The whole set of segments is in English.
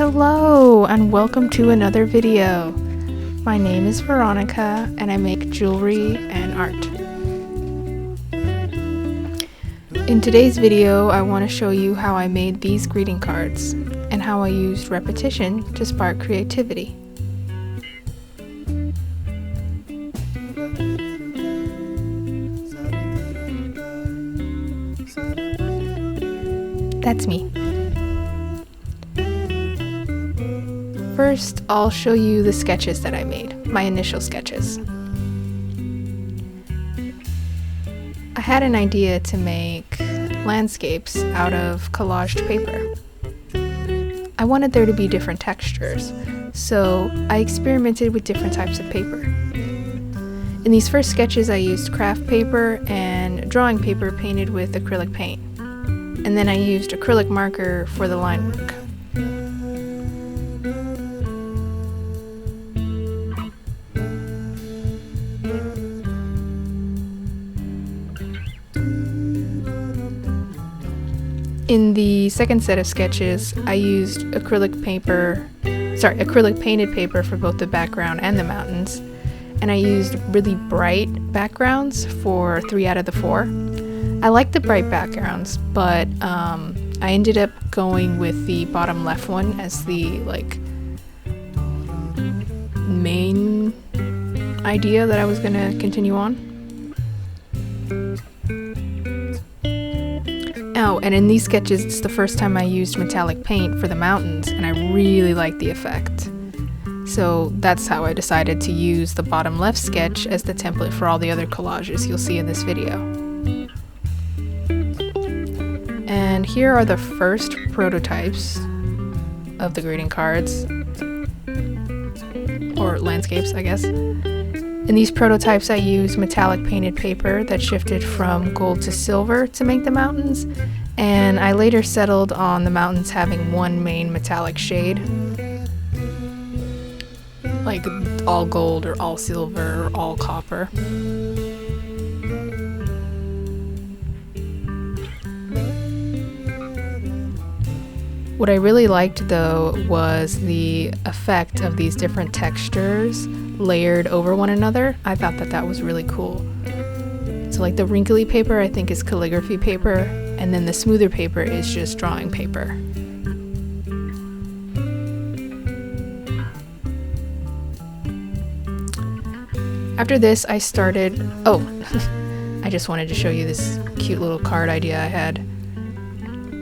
Hello and welcome to another video. My name is Veronica and I make jewelry and art. In today's video, I want to show you how I made these greeting cards and how I used repetition to spark creativity. That's me. First, I'll show you the sketches that I made, my initial sketches. I had an idea to make landscapes out of collaged paper. I wanted there to be different textures, so I experimented with different types of paper. In these first sketches, I used craft paper and drawing paper painted with acrylic paint. And then I used acrylic marker for the line work. In the second set of sketches, I used acrylic painted paper for both the background and the mountains. And I used really bright backgrounds for 3 out of the 4. I like the bright backgrounds, but I ended up going with the bottom left one as the main idea that I was gonna continue on. Oh, and in these sketches, it's the first time I used metallic paint for the mountains, and I really like the effect. So that's how I decided to use the bottom left sketch as the template for all the other collages you'll see in this video. And here are the first prototypes of the greeting cards, or landscapes, I guess. In these prototypes, I used metallic painted paper that shifted from gold to silver to make the mountains, and I later settled on the mountains having one main metallic shade, like all gold or all silver or all copper. What I really liked though was the effect of these different textures layered over one another. I thought that was really cool. So like the wrinkly paper I think is calligraphy paper, and then the smoother paper is just drawing paper. After this I started, I just wanted to show you this cute little card idea I had.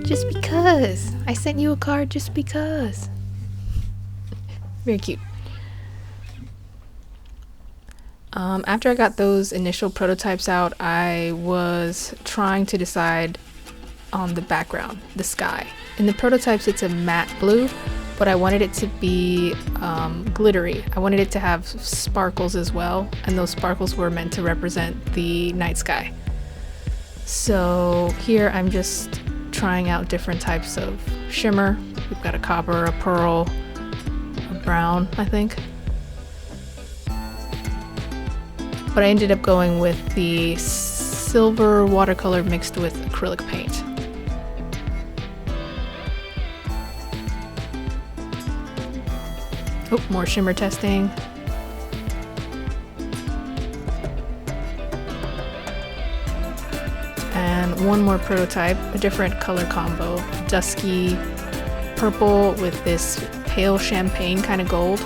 Just because! I sent you a card just because! Very cute. After I got those initial prototypes out, I was trying to decide on the background, the sky. In the prototypes it's a matte blue, but I wanted it to be glittery. I wanted it to have sparkles as well, and those sparkles were meant to represent the night sky. So here I'm just trying out different types of shimmer. We've got a copper, a pearl, a brown, I think. But I ended up going with the silver watercolor mixed with acrylic paint. Oh, more shimmer testing. And one more prototype, a different color combo, dusky purple with this pale champagne kind of gold.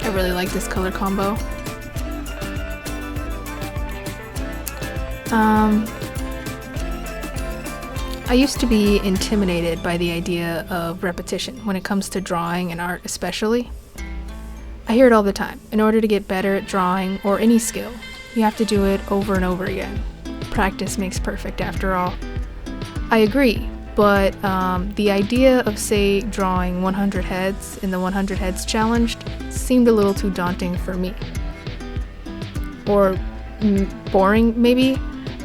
I really like this color combo. I used to be intimidated by the idea of repetition when it comes to drawing and art especially. I hear it all the time. In order to get better at drawing or any skill, you have to do it over and over again. Practice makes perfect after all. I agree, but the idea of, say, drawing 100 heads in the 100 heads challenge seemed a little too daunting for me. Or boring, maybe?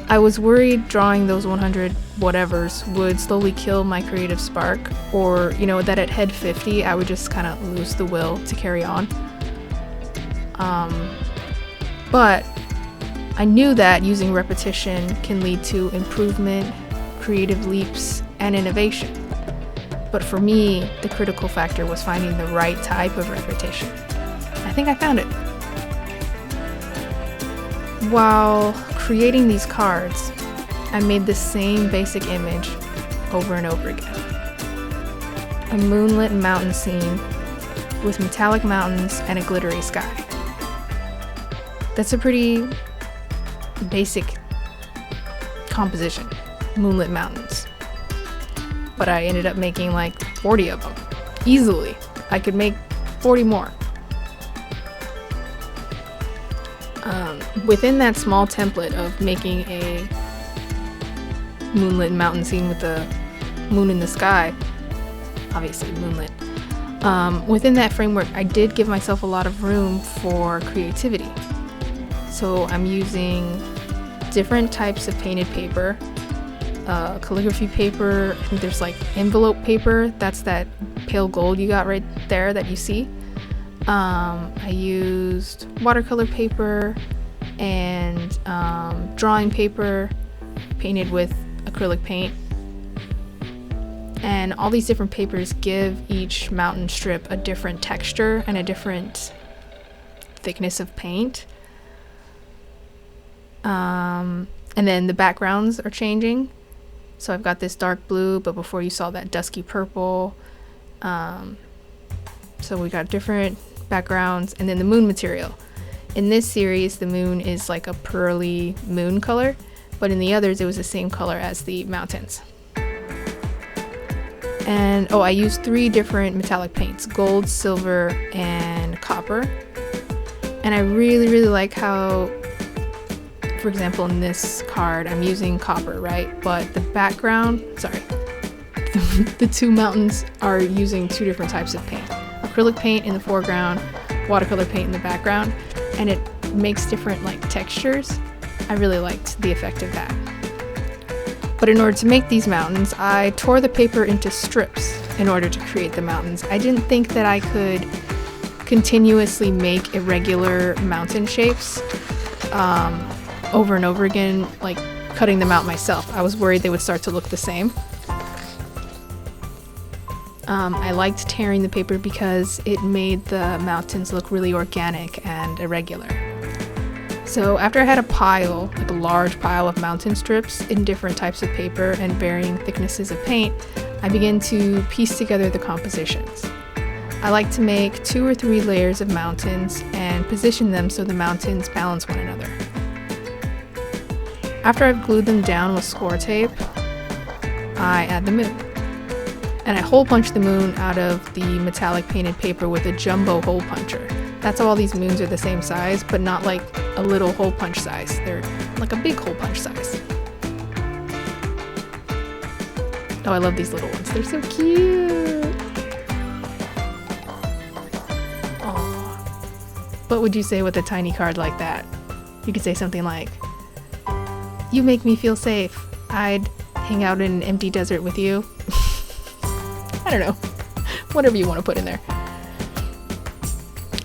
I was worried drawing those 100 whatevers would slowly kill my creative spark, or, that at head 50 I would just kind of lose the will to carry on. But I knew that using repetition can lead to improvement, creative leaps, and innovation. But for me, the critical factor was finding the right type of repetition. I think I found it. While creating these cards, I made the same basic image over and over again. A moonlit mountain scene with metallic mountains and a glittery sky. That's a pretty basic composition, moonlit mountains. But I ended up making like 40 of them, easily. I could make 40 more. Within that small template of making a moonlit mountain scene with the moon in the sky, obviously moonlit, within that framework, I did give myself a lot of room for creativity. So I'm using different types of painted paper, calligraphy paper. I think there's like envelope paper. That's that pale gold you got right there that you see. I used watercolor paper and drawing paper painted with acrylic paint. And all these different papers give each mountain strip a different texture and a different thickness of paint. And then the backgrounds are changing. So I've got this dark blue, but before you saw that dusky purple. So we got different backgrounds, and then the moon material. In this series, the moon is like a pearly moon color, but in the others, it was the same color as the mountains. And I used 3 different metallic paints, gold, silver, and copper. And I really, really like how, for example, in this card, I'm using copper, right? But the background, the 2 mountains are using 2 different types of paint. Acrylic paint in the foreground, watercolor paint in the background, and it makes different like textures. I really liked the effect of that. But in order to make these mountains, I tore the paper into strips in order to create the mountains. I didn't think that I could continuously make irregular mountain shapes over and over again, like cutting them out myself. I was worried they would start to look the same. I liked tearing the paper because it made the mountains look really organic and irregular. So after I had a pile, like a large pile of mountain strips in different types of paper and varying thicknesses of paint, I began to piece together the compositions. I like to make 2 or 3 layers of mountains and position them so the mountains balance one another. After I've glued them down with score tape, I add the moon. And I hole punch the moon out of the metallic painted paper with a jumbo hole puncher. That's how all these moons are the same size, but not like a little hole punch size. They're like a big hole punch size. Oh, I love these little ones. They're so cute. Aww. What would you say with a tiny card like that? You could say something like, "You make me feel safe. I'd hang out in an empty desert with you." I don't know. Whatever you want to put in there.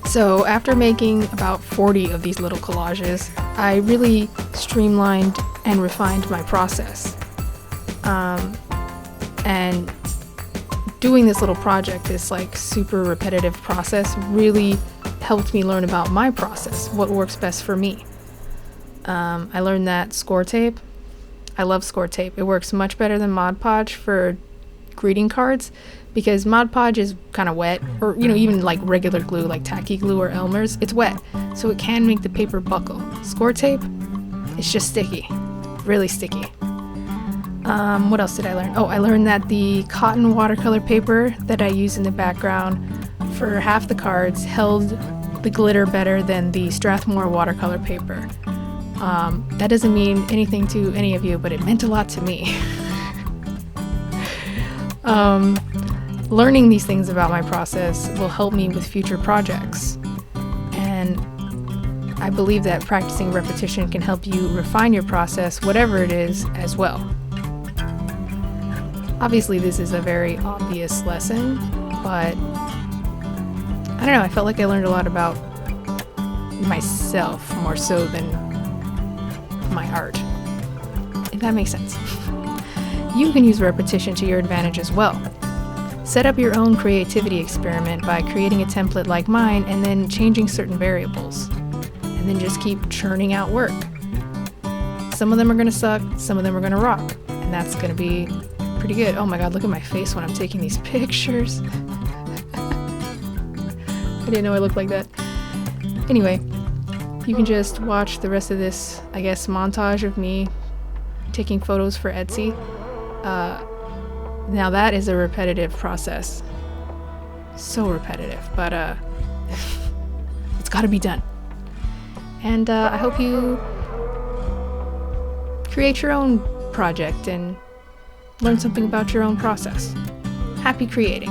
So after making about 40 of these little collages, I really streamlined and refined my process. And doing this little project, this like super repetitive process, really helped me learn about my process, what works best for me. I learned that score tape. I love score tape. It works much better than Mod Podge for greeting cards because Mod Podge is kind of wet, or even like regular glue like tacky glue or Elmer's, it's wet, so it can make the paper buckle. Score tape, it's just sticky, really sticky. What else did I learn? I learned that the cotton watercolor paper that I use in the background for half the cards held the glitter better than the Strathmore watercolor paper. That doesn't mean anything to any of you, but it meant a lot to me. Learning these things about my process will help me with future projects. And I believe that practicing repetition can help you refine your process, whatever it is, as well. Obviously, this is a very obvious lesson, but I don't know, I felt like I learned a lot about myself more so than my art, if that makes sense. You can use repetition to your advantage as well. Set up your own creativity experiment by creating a template like mine and then changing certain variables. And then just keep churning out work. Some of them are going to suck, some of them are going to rock. And that's going to be pretty good. Oh my god, look at my face when I'm taking these pictures. I didn't know I looked like that. Anyway, you can just watch the rest of this, I guess, montage of me taking photos for Etsy. Now that is a repetitive process. So repetitive, but it's gotta be done. And I hope you create your own project and learn something about your own process. Happy creating.